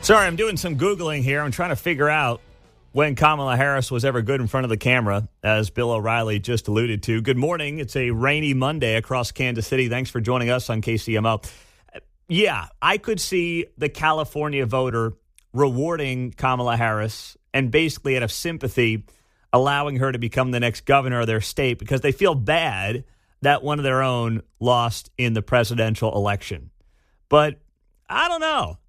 Sorry, I'm doing some Googling here. I'm trying to figure out when Kamala Harris was ever good in front of the camera, as Bill O'Reilly just alluded to. Good morning. It's a rainy Monday across Kansas City. Thanks for joining us on KCMO. Yeah, I could see the California voter rewarding Kamala Harris and basically out of sympathy allowing her to become the next governor of their state because they feel bad that one of their own lost in the presidential election. But I don't know.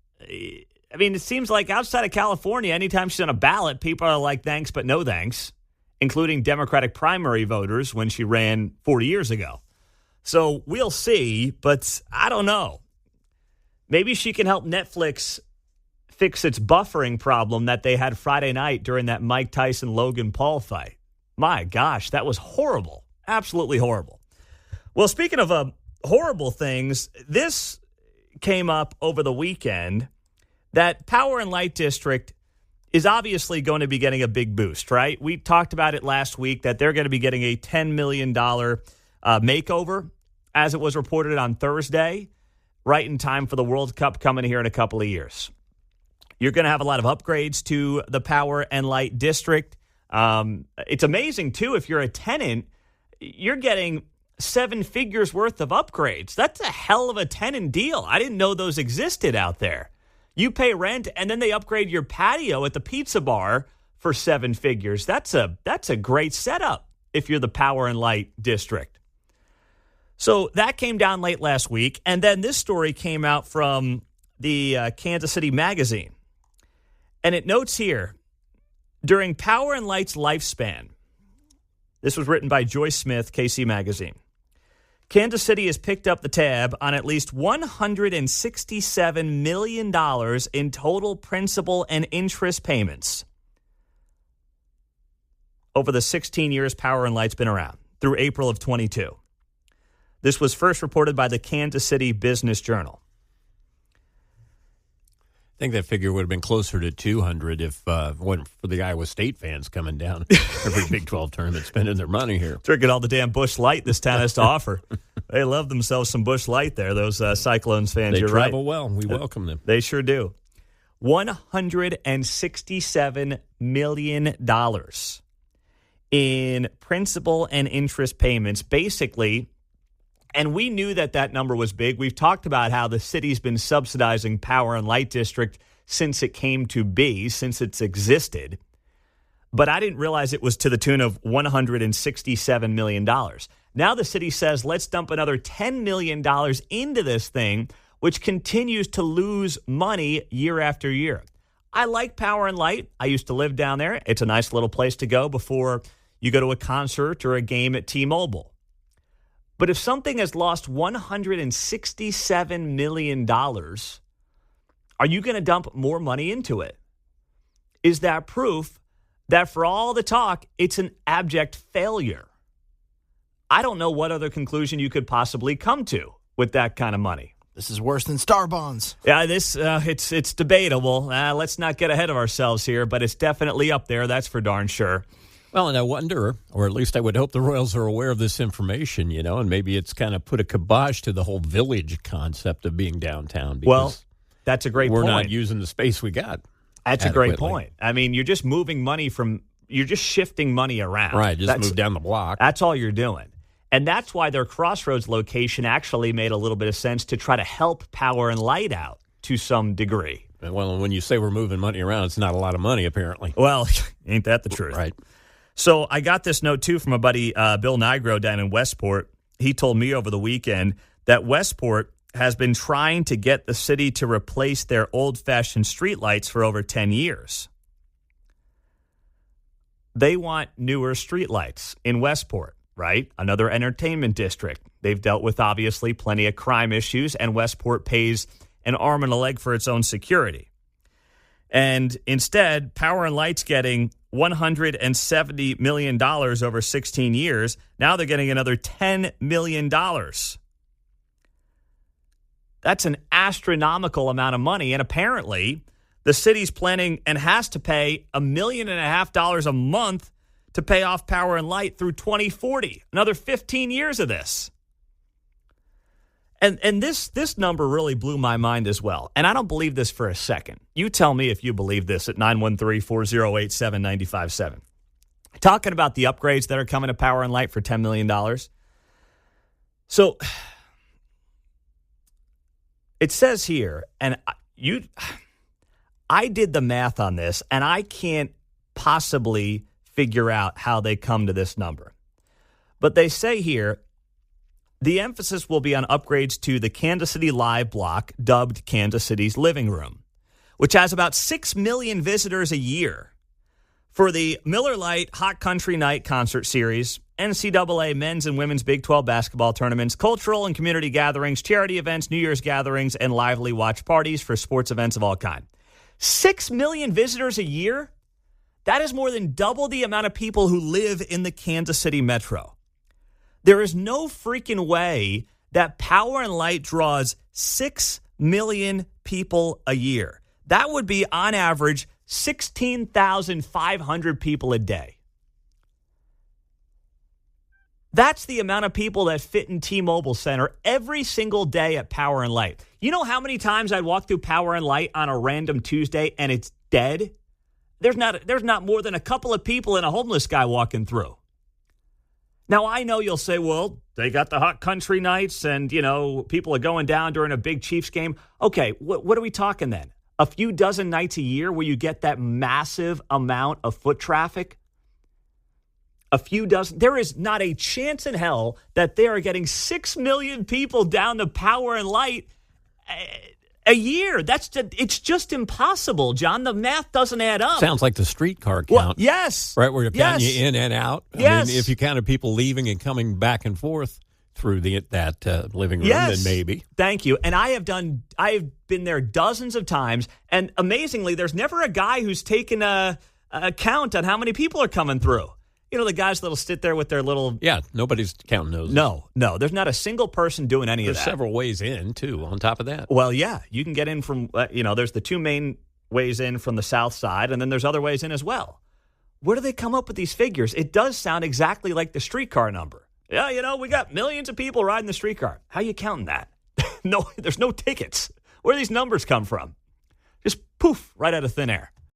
I mean, it seems like outside of California, anytime she's on a ballot, people are like, thanks, but no thanks, including Democratic primary voters when she ran 40 years ago. So we'll see, but I don't know. Maybe she can help Netflix fix its buffering problem that they had Friday night during that Mike Tyson-Logan Paul fight. My gosh, that was horrible. Absolutely horrible. Well, speaking of horrible things, this came up over the weekend. That Power and Light District is obviously going to be getting a big boost, right? We talked about it last week that they're going to be getting a $10 million makeover, as it was reported on Thursday, right in time for the World Cup coming here in a couple of years. You're going to have a lot of upgrades to the Power and Light District. It's amazing, too, if you're a tenant, you're getting 7 figures worth of upgrades. That's a hell of a tenant deal. I didn't know those existed out there. You pay rent, and then they upgrade your patio at the pizza bar for 7 figures. That's a great setup if you're the Power and Light District. So that came down late last week, and then this story came out from the Kansas City Magazine. And it notes here, during Power and Light's lifespan, this was written by Joyce Smith, KC Magazine, Kansas City has picked up the tab on at least $167 million in total principal and interest payments over the 16 years Power and Light's been around, through April of 22. This was first reported by the Kansas City Business Journal. I think that figure would have been closer to 200 if it wasn't for the Iowa State fans coming down every Big 12 tournament spending their money here. Drinking all the damn Busch Light this town has to offer. They love themselves some Busch Light there, those Cyclones fans. They You're right. travel well. We welcome them. They sure do. $167 million in principal and interest payments, basically. And we knew that number was big. We've talked about how the city's been subsidizing Power and Light District since it came to be, since it's existed. But I didn't realize it was to the tune of $167 million. Now the city says, let's dump another $10 million into this thing, which continues to lose money year after year. I like Power and Light. I used to live down there. It's a nice little place to go before you go to a concert or a game at T-Mobile. But if something has lost $167 million, are you going to dump more money into it? Is that proof that for all the talk, it's an abject failure? I don't know what other conclusion you could possibly come to with that kind of money. This is worse than Star Bonds. Yeah, it's debatable. Let's not get ahead of ourselves here, but it's definitely up there. That's for darn sure. Well, and I wonder, or at least I would hope the Royals are aware of this information, and maybe it's kind of put a kibosh to the whole village concept of being downtown. Well, that's a great point. We're not using the space we got. That's a great point. I mean, you're just moving money you're just shifting money around. Right, move down the block. That's all you're doing. And that's why their Crossroads location actually made a little bit of sense to try to help Power and Light out to some degree. Well, when you say we're moving money around, it's not a lot of money, apparently. Well, ain't that the truth? Right. So I got this note, too, from a buddy, Bill Nigro, down in Westport. He told me over the weekend that Westport has been trying to get the city to replace their old-fashioned streetlights for over 10 years. They want newer streetlights in Westport, right? Another entertainment district. They've dealt with, obviously, plenty of crime issues, and Westport pays an arm and a leg for its own security. And instead, Power and Light's getting $170 million over 16 years. Now they're getting another $10 million. That's an astronomical amount of money. And apparently, the city's planning and has to pay $1.5 million a month to pay off Power and Light through 2040. Another 15 years of this. And this number really blew my mind as well. And I don't believe this for a second. You tell me if you believe this at 913-408-7957. Talking about the upgrades that are coming to Power and Light for $10 million. So it says here, and I did the math on this, and I can't possibly figure out how they come to this number. But they say here, the emphasis will be on upgrades to the Kansas City Live block, dubbed Kansas City's Living Room, which has about 6 million visitors a year. For the Miller Lite Hot Country Night concert series, NCAA men's and women's Big 12 basketball tournaments, cultural and community gatherings, charity events, New Year's gatherings, and lively watch parties for sports events of all kind. 6 million visitors a year? That is more than double the amount of people who live in the Kansas City metro. There is no freaking way that Power and Light draws 6 million people a year. That would be, on average, 16,500 people a day. That's the amount of people that fit in T-Mobile Center every single day at Power and Light. You know how many times I'd walk through Power and Light on a random Tuesday and it's dead? There's not more than a couple of people and a homeless guy walking through. Now, I know you'll say, well, they got the Hot Country Nights and, people are going down during a big Chiefs game. Okay, what are we talking then? A few dozen nights a year where you get that massive amount of foot traffic? A few dozen. There is not a chance in hell that they are getting 6 million people down to Power and Light a year. It's just impossible, John. The math doesn't add up. Sounds like the streetcar count. Well, yes. Right, where you're counting you in and out. Yes. I mean, if you counted people leaving and coming back and forth through that living room, yes. then maybe. Thank you. And I have been there dozens of times, and amazingly, there's never a guy who's taken a count on how many people are coming through. The guys that'll sit there with their little... Yeah, nobody's counting those. No. There's not a single person doing any of that. There's several ways in, too, on top of that. Well, yeah. You can get in from, there's the two main ways in from the south side, and then there's other ways in as well. Where do they come up with these figures? It does sound exactly like the streetcar number. Yeah, we got millions of people riding the streetcar. How are you counting that? No, there's no tickets. Where do these numbers come from? Just poof, right out of thin air.